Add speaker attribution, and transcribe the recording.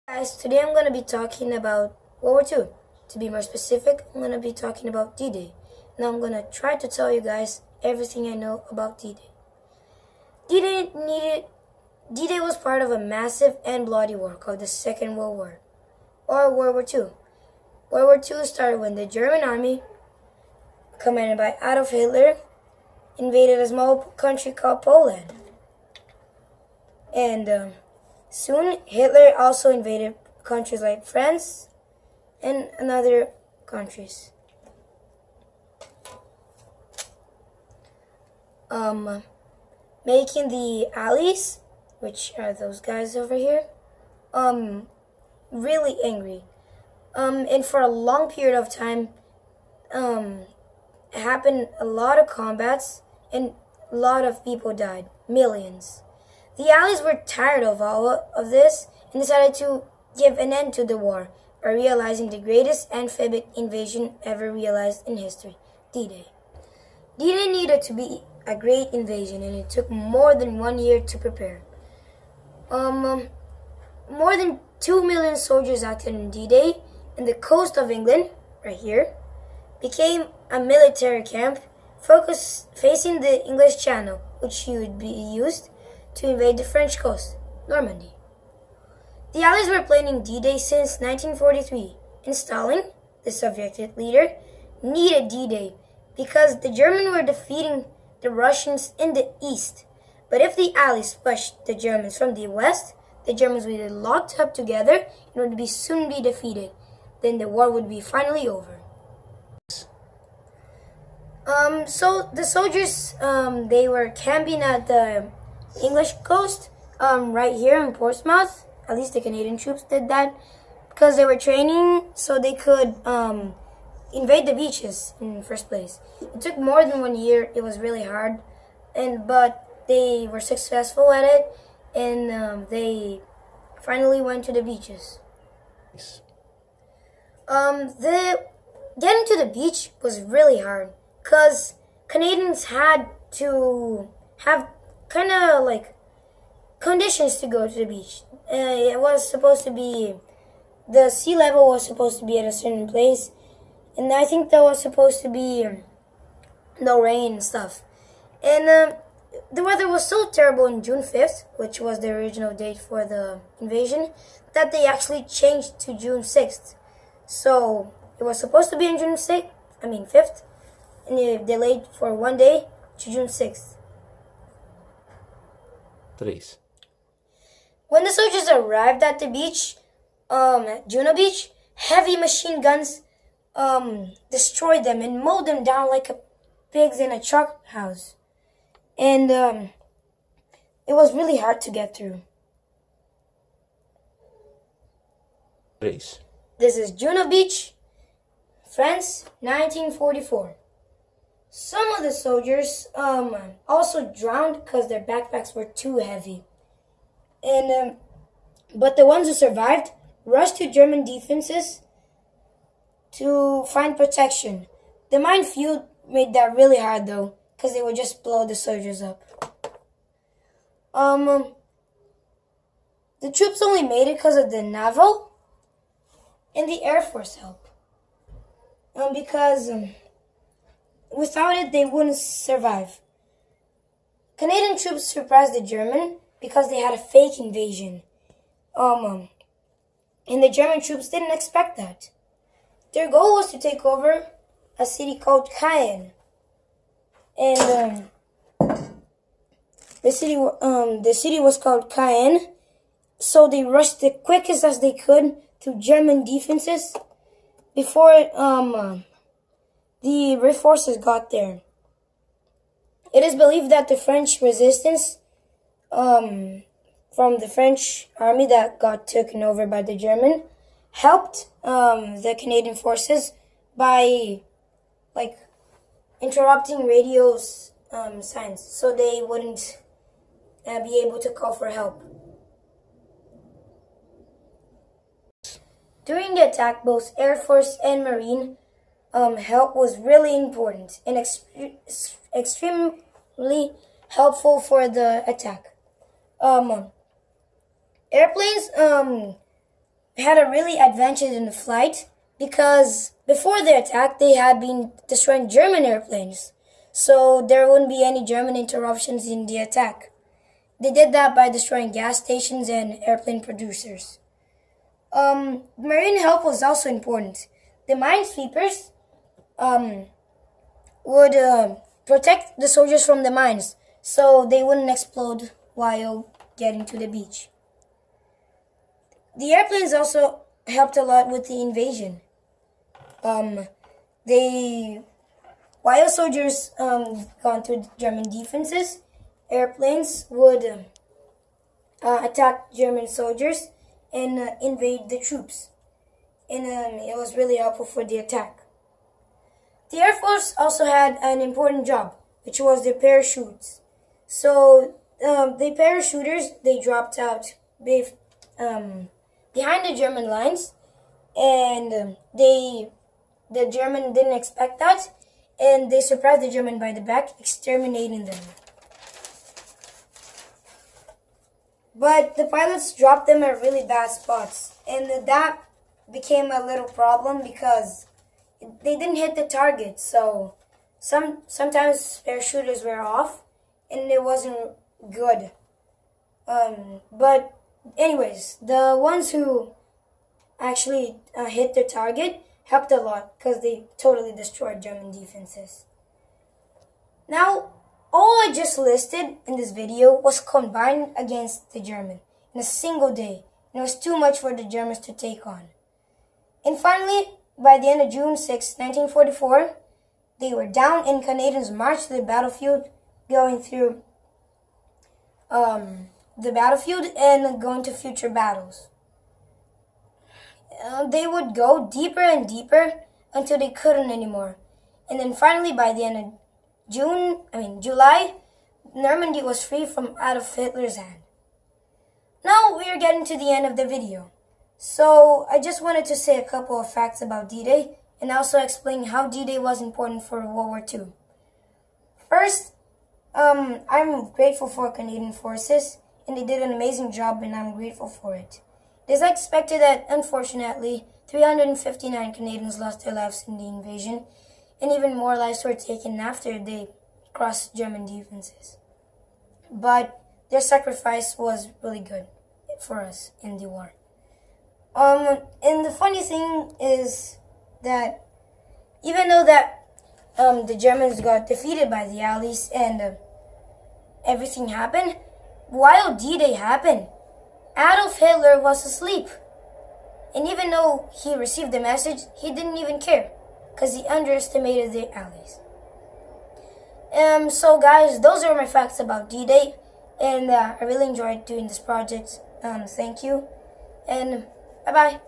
Speaker 1: Guys, today I'm going to be talking about World War II. To be more specific, I'm going to be talking about D-Day. Now I'm going to try to tell you guys everything I know about D-Day. D-Day was part of a massive and bloody war called the Second World War, or World War II. World War II started when the German army, commanded by Adolf Hitler, invaded a small country called Poland. And soon Hitler also invaded countries like France and other countries. Making the Allies, which are those guys over here, really angry. And for a long period of time, happened a lot of combats and a lot of people died, millions. The Allies were tired of all of this and decided to give an end to the war by realizing the greatest amphibious invasion ever realized in history, D-Day. D-Day needed to be a great invasion, and it took more than 1 year to prepare. More than 2 million soldiers acted on D-Day, and the coast of England, right here, became a military camp facing the English Channel, which would be used to invade the French coast, Normandy. The Allies were planning D-Day since 1943, and Stalin, the Soviet leader, needed D-Day because the Germans were defeating the Russians in the east. But if the Allies pushed the Germans from the west, the Germans would be locked up together and would soon be defeated. Then the war would be finally over. So the soldiers, they were camping at the English coast, right here in Portsmouth. At least the Canadian troops did that because they were training so they could invade the beaches in the first place. It took more than 1 year. It was really hard, but they were successful at it, and they finally went to the beaches. The getting to the beach was really hard because Canadians had to have kind of like conditions to go to the beach. It was supposed to be, the sea level was supposed to be at a certain place, and I think there was supposed to be no rain and stuff. And the weather was so terrible on June 5th, which was the original date for the invasion, that they actually changed to June 6th. So it was supposed to be on June 5th, and it delayed for 1 day to June 6th.
Speaker 2: Tres.
Speaker 1: When the soldiers arrived at the beach, at Juno Beach, heavy machine guns destroyed them and mowed them down like pigs in a truck house. And it was really hard to get through.
Speaker 2: Tres.
Speaker 1: This is Juno Beach, France, 1944. Some of the soldiers also drowned because their backpacks were too heavy. But the ones who survived rushed to German defenses to find protection. The minefield made that really hard though, because they would just blow the soldiers up. The troops only made it because of the naval and the Air Force help. Because without it, they wouldn't survive. Canadian troops surprised the German because they had a fake invasion. And the German troops didn't expect that. Their goal was to take over a city called Caen. And the city was called Caen. So they rushed the quickest as they could to German defenses before the reinforcements got there. It is believed that the French resistance from the French army that got taken over by the German helped the Canadian forces by interrupting radio signs so they wouldn't be able to call for help. During the attack, both Air Force and Marine help was really important and extremely helpful for the attack. Airplanes had a really advantage in the flight because before the attack they had been destroying German airplanes. So there wouldn't be any German interruptions in the attack. They did that by destroying gas stations and airplane producers. Marine help was also important. The minesweepers would protect the soldiers from the mines so they wouldn't explode while getting to the beach. The airplanes also helped a lot with the invasion. While soldiers gone through German defenses, airplanes would attack German soldiers and invade the troops. And it was really helpful for the attack. The Air Force also had an important job, which was the parachutes. So the parachuters, they dropped out behind the German lines, and the German didn't expect that, and they surprised the German by the back, exterminating them. But the pilots dropped them at really bad spots, and that became a little problem because they didn't hit the target. So sometimes parachuters were off, and it wasn't good. But anyways, the ones who actually hit their target helped a lot because they totally destroyed German defenses. Now, all I just listed in this video was combined against the German in a single day. And it was too much for the Germans to take on. And finally, by the end of June 6, 1944, they were down and Canadians marched to the battlefield, going through the battlefield and going to future battles. They would go deeper and deeper until they couldn't anymore. And then finally, by the end of July, Normandy was free from out of Hitler's hand. Now we are getting to the end of the video. So I just wanted to say a couple of facts about D-Day and also explain how D-Day was important for World War II. First, I'm grateful for Canadian forces, and they did an amazing job, and I'm grateful for it. It is expected that, unfortunately, 359 Canadians lost their lives in the invasion, and even more lives were taken after they crossed German defenses. But their sacrifice was really good for us in the war. And the funny thing is that even though that the Germans got defeated by the Allies and everything happened, while D-Day happened, Adolf Hitler was asleep. And even though he received the message, he didn't even care because he underestimated the Allies. So guys, those are my facts about D-Day, and I really enjoyed doing this project. Thank you, and bye-bye.